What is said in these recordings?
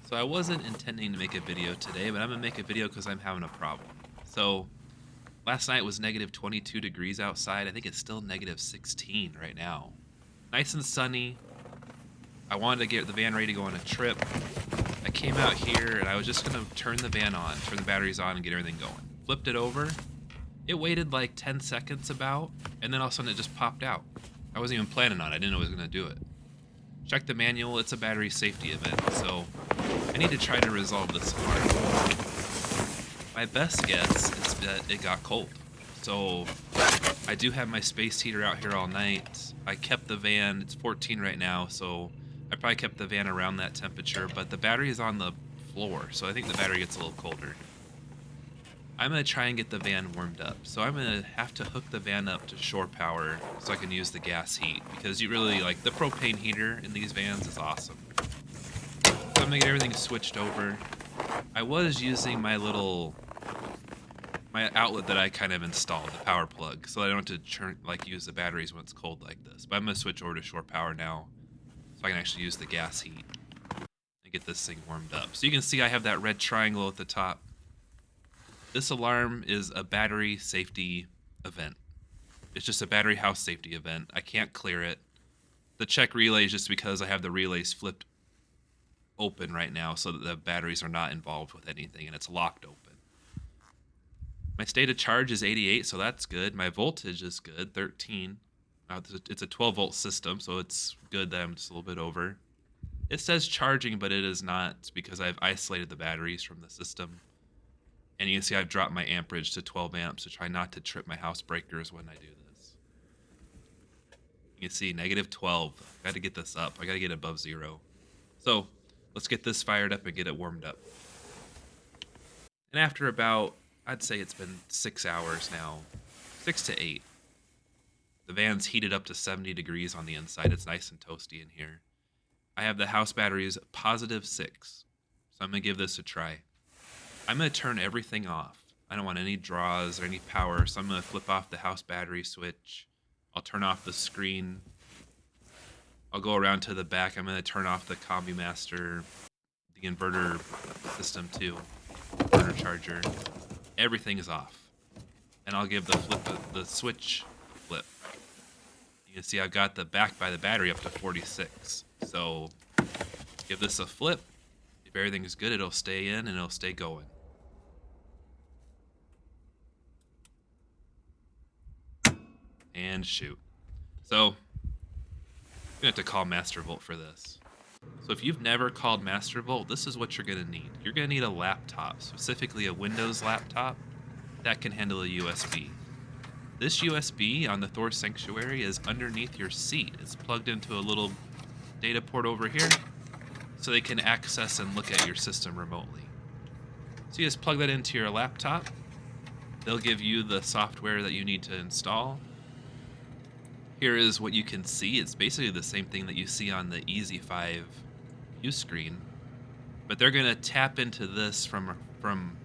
So I wasn't intending to make a video today, but I'm gonna make a video because I'm having a problem. So last night was negative 22 degrees outside. I think it's still negative 16 right now. Nice and sunny. I wanted to get the van ready to go on a trip. I came out here and I was just gonna turn the van on, turn the batteries on and get everything going. Flipped it over. It waited like 10 seconds about, and then all of a sudden it just popped out. I wasn't even planning on it. I didn't know it was gonna do it. Check the manual. It's a battery safety event, so I need to try to resolve this alarm. My best guess is that it got cold. So I do have my space heater out here all night. I kept the van, it's 14 right now, so I probably kept the van around that temperature, but the battery is on the floor, so I think the battery gets a little colder. I'm going to try and get the van warmed up. So I'm going to have to hook the van up to shore power so I can use the gas heat, because you really like the propane heater in these vans is awesome. So I'm going to get everything switched over. I was using my outlet that I kind of installed, the power plug, so I don't have to use the batteries when it's cold like this. But I'm going to switch over to shore power now so I can actually use the gas heat and get this thing warmed up. So you can see I have that red triangle at the top. This alarm is a battery safety event. It's just a battery house safety event. I can't clear it. The check relay is just because I have the relays flipped open right now so that the batteries are not involved with anything and it's locked open. My state of charge is 88, so that's good. My voltage is good, 13. It's a 12 volt system, so it's good that I'm just a little bit over. It says charging, but it is not because I've isolated the batteries from the system. And you can see I've dropped my amperage to 12 amps to try not to trip my house breakers when I do this. You can see negative 12. I got to get this up. I got to get above 0. So let's get this fired up and get it warmed up. And after about, I'd say it's been 6 hours now, 6 to 8. The van's heated up to 70 degrees on the inside. It's nice and toasty in here. I have the house batteries positive 6. So I'm going to give this a try. I'm going to turn everything off. I don't want any draws or any power, so I'm going to flip off the house battery switch. I'll turn off the screen. I'll go around to the back. I'm going to turn off the Combi Master, the inverter system too, inverter charger. Everything is off. And I'll give the switch a flip. You can see I've got the back by the battery up to 46. So give this a flip. If everything is good, it'll stay in and it'll stay going. And shoot. So I'm gonna have to call Mastervolt for this. So if you've never called Mastervolt, this is what you're gonna need. You're gonna need a laptop, specifically a Windows laptop that can handle a USB. This USB on the Thor Sanctuary is underneath your seat. It's plugged into a little data port over here so they can access and look at your system remotely. So you just plug that into your laptop. They'll give you the software that you need to install. Here is what you can see. It's basically the same thing that you see on the Easy 5 view screen, but they're gonna tap into this from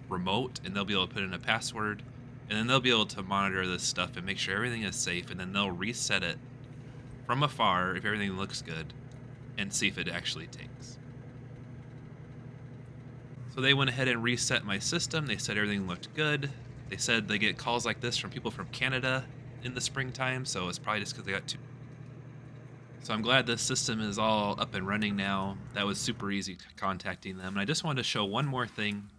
remote, and they'll be able to put in a password, and then they'll be able to monitor this stuff and make sure everything is safe, and then they'll reset it from afar if everything looks good and see if it actually takes. So they went ahead and reset my system. They said everything looked good. They said they get calls like this from people from Canada in the springtime, so it's probably just because they got too. So I'm glad this system is all up and running now. That was super easy contacting them. And I just wanted to show one more thing.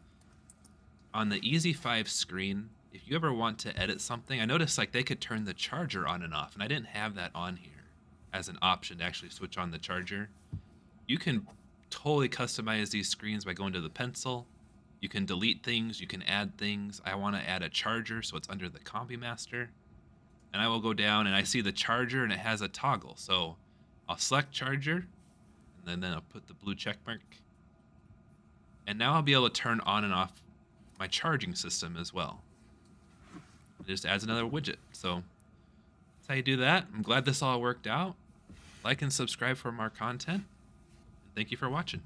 On the Easy 5 screen, if you ever want to edit something, I noticed like they could turn the charger on and off, and I didn't have that on here as an option to actually switch on the charger. You can totally customize these screens by going to the pencil. You can delete things, you can add things. I want to add a charger, so it's under the Combi Master. And I will go down and I see the charger and it has a toggle. So I'll select charger and then I'll put the blue check mark. And now I'll be able to turn on and off my charging system as well. It just adds another widget. So that's how you do that. I'm glad this all worked out. Like and subscribe for more content. And thank you for watching.